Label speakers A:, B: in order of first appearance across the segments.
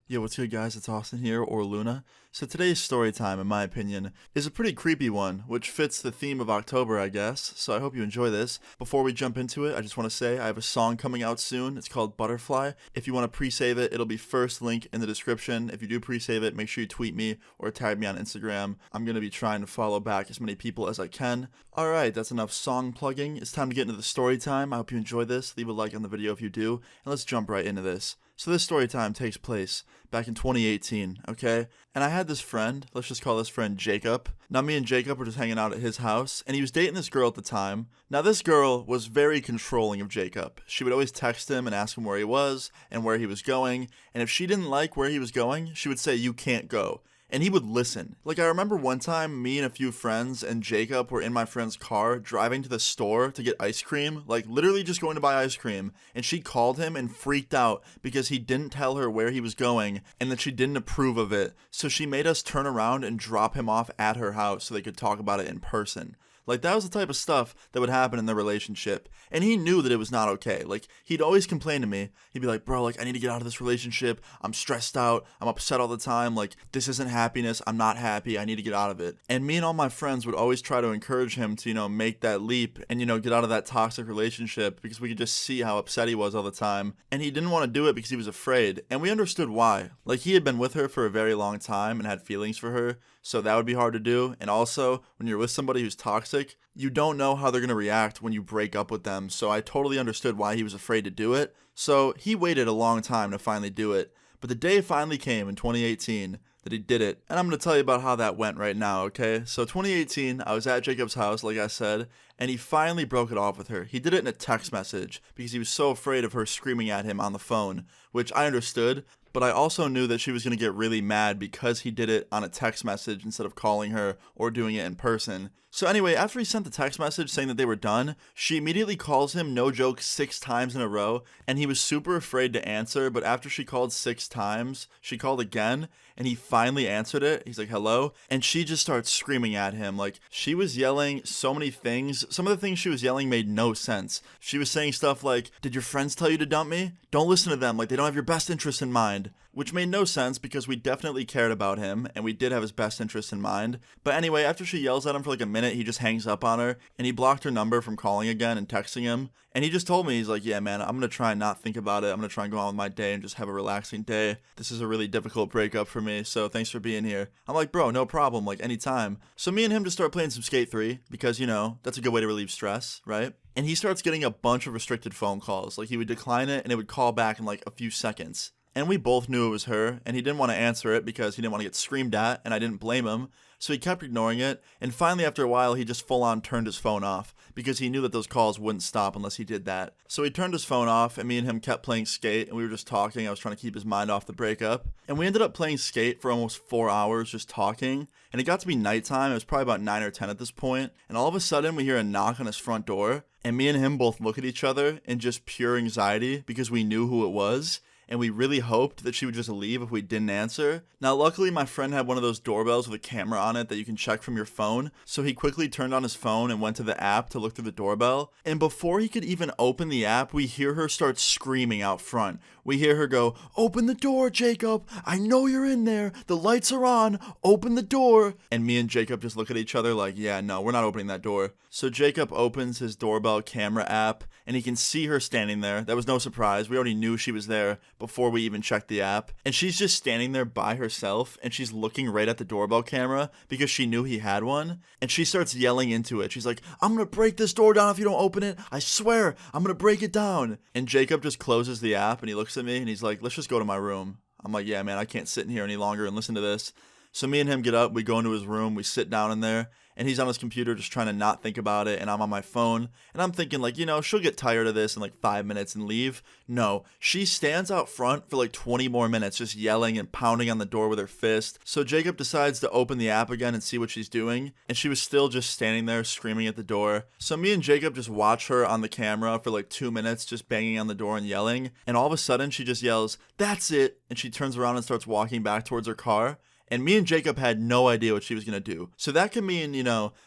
A: Yo, what's good, guys? It's Austin here, or Luna. So today's story time, in my opinion, is a pretty creepy one, which fits the theme of October, I guess, so I hope you enjoy this. Before we jump into it, I just want to say I have a song coming out soon. It's called Butterfly. If you want to pre-save it, it'll be first link in the description. If you do pre-save it, make sure you tweet me or tag me on Instagram. I'm going to be trying to follow back as many people as I can. Alright, that's enough song plugging. It's time to get into the story time. I hope you enjoy this. Leave a like on the video if you do, and let's jump right into this. So this story time takes place back in 2018, okay? And I had this friend, let's just call this friend Jacob. Now me and Jacob were just hanging out at his house, and he was dating this girl at the time. Now this girl was very controlling of Jacob. She would always text him and ask him where he was and where he was going, and if she didn't like where he was going, she would say, "You can't go." And he would listen. Like, I remember one time, me and a few friends and Jacob were in my friend's car driving to the store to get ice cream, like literally just going to buy ice cream. And she called him and freaked out because he didn't tell her where he was going and that she didn't approve of it. So she made us turn around and drop him off at her house so they could talk about it in person. Like, that was the type of stuff that would happen in their relationship. And he knew that it was not okay. Like, he'd always complain to me. He'd be like, "Bro, like, I need to get out of this relationship. I'm stressed out. I'm upset all the time. Like, this isn't happiness. I'm not happy. I need to get out of it." And me and all my friends would always try to encourage him to, make that leap and, get out of that toxic relationship because we could just see how upset he was all the time. And he didn't want to do it because he was afraid. And we understood why. Like, he had been with her for a very long time and had feelings for her. So that would be hard to do. And also, when you're with somebody who's toxic, you don't know how they're going to react when you break up with them. So I totally understood why he was afraid to do it. So he waited a long time to finally do it. But the day finally came in 2018 that he did it. And I'm going to tell you about how that went right now, okay? So 2018, I was at Jacob's house, like I said, and he finally broke it off with her. He did it in a text message because he was so afraid of her screaming at him on the phone, which I understood. But I also knew that she was going to get really mad because he did it on a text message instead of calling her or doing it in person. So anyway, after he sent the text message saying that they were done, she immediately calls him, no joke, 6 times in a row. And he was super afraid to answer, but after she called 6 times, she called again, and he finally answered it. He's like, "Hello?" And she just starts screaming at him. Like, she was yelling so many things. Some of the things she was yelling made no sense. She was saying stuff like, "Did your friends tell you to dump me? Don't listen to them. Like, they don't have your best interest in mind." Which made no sense because we definitely cared about him and we did have his best interest in mind. But anyway, after she yells at him for like a minute, he just hangs up on her and he blocked her number from calling again and texting him. And he just told me, he's like, "Yeah, man, I'm going to try and not think about it. I'm going to try and go on with my day and just have a relaxing day. This is a really difficult breakup for me, so thanks for being here." I'm like, "Bro, no problem, like anytime." So me and him just start playing some Skate 3 because, that's a good way to relieve stress, right? And he starts getting a bunch of restricted phone calls. Like, he would decline it and it would call back in like a few seconds. And we both knew it was her, and he didn't want to answer it because he didn't want to get screamed at, and I didn't blame him. So he kept ignoring it, and finally after a while he just full on turned his phone off because he knew that those calls wouldn't stop unless he did that. So he turned his phone off, and me and him kept playing Skate, and we were just talking. I was trying to keep his mind off the breakup. And we ended up playing Skate for almost 4 hours just talking, and it got to be nighttime. It was probably about 9 or 10 at this point, and all of a sudden we hear a knock on his front door, and me and him both look at each other in just pure anxiety because we knew who it was. And we really hoped that she would just leave if we didn't answer. Now, luckily, my friend had one of those doorbells with a camera on it that you can check from your phone, so he quickly turned on his phone and went to the app to look through the doorbell. And before he could even open the app, we hear her start screaming out front. We hear her go, "Open the door, Jacob! I know you're in there! The lights are on! Open the door!" And me and Jacob just look at each other like, "Yeah, no, we're not opening that door." So Jacob opens his doorbell camera app, and he can see her standing there. That was no surprise. We already knew she was there before we even checked the app. And she's just standing there by herself, and she's looking right at the doorbell camera because she knew he had one. And she starts yelling into it. She's like, "I'm gonna break this door down if you don't open it. I swear, I'm gonna break it down." And Jacob just closes the app, and he looks at me, and he's like, "Let's just go to my room." I'm like, "Yeah, man, I can't sit in here any longer and listen to this." So me and him get up, we go into his room, we sit down in there, and he's on his computer just trying to not think about it, and I'm on my phone, and I'm thinking like, she'll get tired of this in like 5 minutes and leave. No, she stands out front for like 20 more minutes just yelling and pounding on the door with her fist. So Jacob decides to open the app again and see what she's doing, and she was still just standing there screaming at the door. So me and Jacob just watch her on the camera for like 2 minutes just banging on the door and yelling, and all of a sudden she just yells, "That's it," and she turns around and starts walking back towards her car. And me and Jacob had no idea what she was going to do. So that could mean,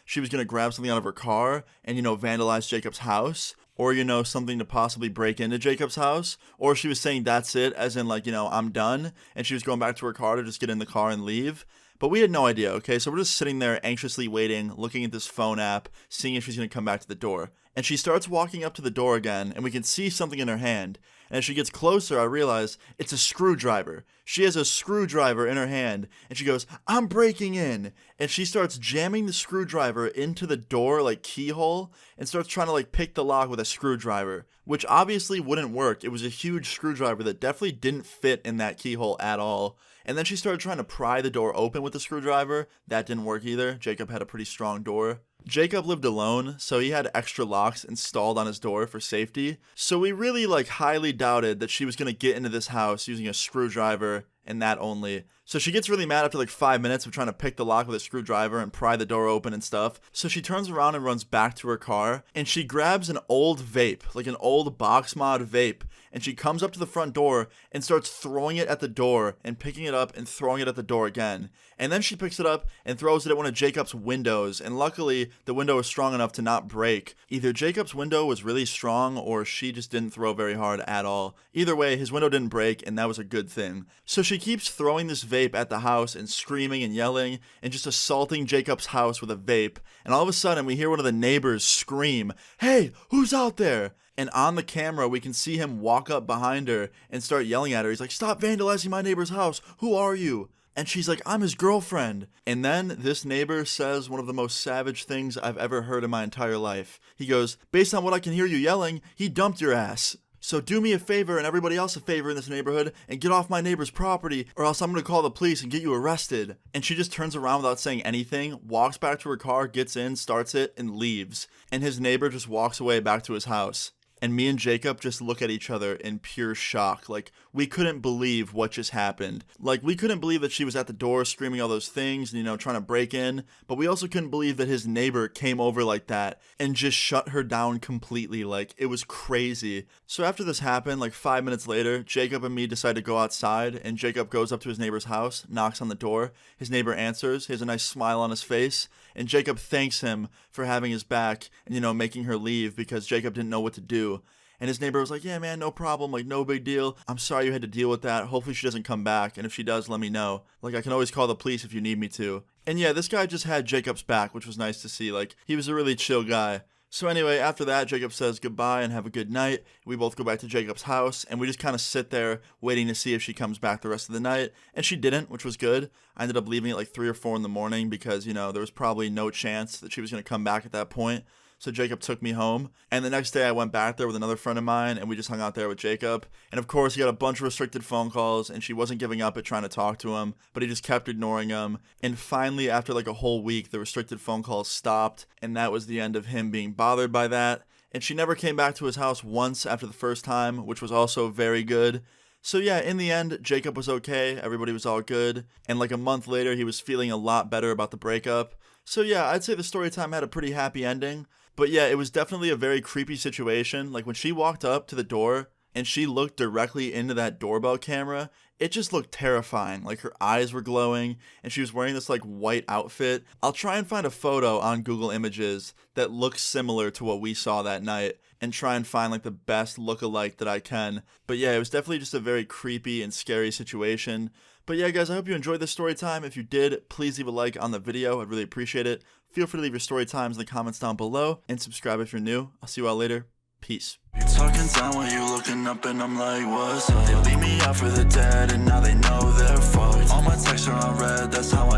A: she was going to grab something out of her car and, vandalize Jacob's house. or, something to possibly break into Jacob's house, or she was saying that's it, as in like, I'm done, and she was going back to her car to just get in the car and leave. But we had no idea, okay? So we're just sitting there anxiously waiting, looking at this phone app, seeing if she's going to come back to the door. And she starts walking up to the door again, and we can see something in her hand. And as she gets closer, I realize it's a screwdriver. She has a screwdriver in her hand, and she goes, "I'm breaking in." And she starts jamming the screwdriver into the door, like keyhole, and starts trying to like pick the lock with a screwdriver, which obviously wouldn't work. It was a huge screwdriver that definitely didn't fit in that keyhole at all. And then she started trying to pry the door open with the screwdriver. That didn't work either. Jacob had a pretty strong door. Jacob lived alone, so he had extra locks installed on his door for safety. So we really highly doubted that she was going to get into this house using a screwdriver and that only. So she gets really mad after 5 minutes of trying to pick the lock with a screwdriver and pry the door open and stuff. So she turns around and runs back to her car, and she grabs an old vape, like an old box mod vape, and she comes up to the front door and starts throwing it at the door and picking it up and throwing it at the door again. And then she picks it up and throws it at one of Jacob's windows, and luckily the window was strong enough to not break. Either Jacob's window was really strong or she just didn't throw very hard at all. Either way, his window didn't break, and that was a good thing. So she keeps throwing this vape at the house and screaming and yelling and just assaulting Jacob's house with a vape. And all of a sudden we hear one of the neighbors scream, "Hey, who's out there?" And on the camera we can see him walk up behind her and start yelling at her. He's like, "Stop vandalizing my neighbor's house. Who are you?" And she's like, "I'm his girlfriend." And then this neighbor says one of the most savage things I've ever heard in my entire life. He goes, "Based on what I can hear you yelling, he dumped your ass. So do me a favor and everybody else a favor in this neighborhood and get off my neighbor's property, or else I'm going to call the police and get you arrested." And she just turns around without saying anything, walks back to her car, gets in, starts it, and leaves. And his neighbor just walks away back to his house. And me and Jacob just look at each other in pure shock. We couldn't believe what just happened. We couldn't believe that she was at the door screaming all those things and, trying to break in. But we also couldn't believe that his neighbor came over like that and just shut her down completely. It was crazy. So after this happened, 5 minutes later, Jacob and me decide to go outside. And Jacob goes up to his neighbor's house, knocks on the door. His neighbor answers. He has a nice smile on his face. And Jacob thanks him for having his back and, making her leave because Jacob didn't know what to do. And his neighbor was like, "Yeah, man, no problem. No big deal. I'm sorry you had to deal with that. Hopefully she doesn't come back. And if she does, let me know. I can always call the police if you need me to." And yeah, this guy just had Jacob's back, which was nice to see. He was a really chill guy. So anyway, after that, Jacob says goodbye and have a good night. We both go back to Jacob's house, and we just kind of sit there waiting to see if she comes back the rest of the night. And she didn't, which was good. I ended up leaving at 3 or 4 in the morning because, there was probably no chance that she was going to come back at that point. So Jacob took me home, and the next day I went back there with another friend of mine, and we just hung out there with Jacob. And of course, he got a bunch of restricted phone calls, and she wasn't giving up at trying to talk to him, but he just kept ignoring him. And finally, after a whole week, the restricted phone calls stopped, and that was the end of him being bothered by that. And she never came back to his house once after the first time, which was also very good. So yeah, in the end, Jacob was okay, everybody was all good, and a month later, he was feeling a lot better about the breakup. So yeah, I'd say the story time had a pretty happy ending. But yeah, it was definitely a very creepy situation. When she walked up to the door and she looked directly into that doorbell camera, it just looked terrifying. Her eyes were glowing and she was wearing this white outfit. I'll try and find a photo on Google Images that looks similar to what we saw that night and try and find the best look-alike that I can. But yeah, it was definitely just a very creepy and scary situation. But yeah, guys, I hope you enjoyed this story time. If you did, please leave a like on the video. I'd really appreciate it. Feel free to leave your story times in the comments down below and subscribe if you're new. I'll see you all later. Peace.
B: You talking down when you looking up and I'm like, what's up? They leave me out for the dead and now they know they're fucked. All my texts are unread, that's how